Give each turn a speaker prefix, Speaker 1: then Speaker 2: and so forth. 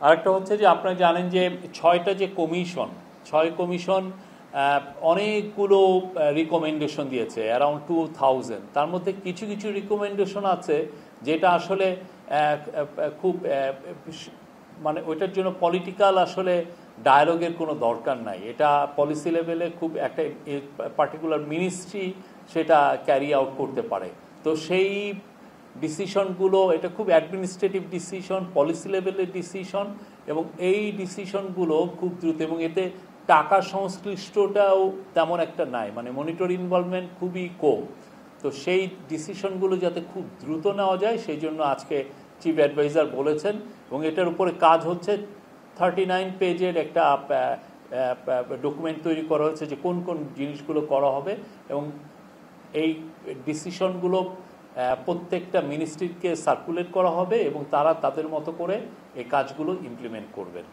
Speaker 1: আরেকটা হচ্ছে যে আপনারা জানেন যে 6টা যে কমিশন, 6 কমিশন অনেকগুলো রিকমেন্ডেশন দিয়েছে, অ্যারাউন্ড 2000। তার মধ্যে কিছু কিছু রিকমেন্ডেশন আছে যেটা আসলে খুব মানে ওইটার জন্য পলিটিক্যাল আসলে ডায়ালগের কোনো দরকার নাই। এটা পলিসি লেভেলে খুব একটা পার্টিকুলার মিনিস্ট্রি সেটা ক্যারি আউট করতে পারে। তো সেই ডিসিশনগুলো, এটা খুব অ্যাডমিনিস্ট্রেটিভ ডিসিশন, পলিসি লেভেলের ডিসিশন, এবং এই ডিসিশনগুলো খুব দ্রুত, এবং এতে টাকা সংশ্লিষ্টটাও তেমন একটা নাই, মানে মনিটর ইনভলভমেন্ট খুবই কম। তো সেই ডিসিশনগুলো যাতে খুব দ্রুত নেওয়া যায় সেই জন্য আজকে চিফ অ্যাডভাইজার বলেছেন, এবং এটার উপরে কাজ হচ্ছে। 39 পেজের একটা ডকুমেন্ট তৈরি করা হয়েছে যে কোন কোন জিনিসগুলো করা হবে, এবং এই ডিসিশনগুলো প্রত্যেকটা মিনিস্ট্রিকে সার্কুলেট করা হবে এবং তারা তাদের মতো করে এই কাজগুলো ইমপ্লিমেন্ট করবেন।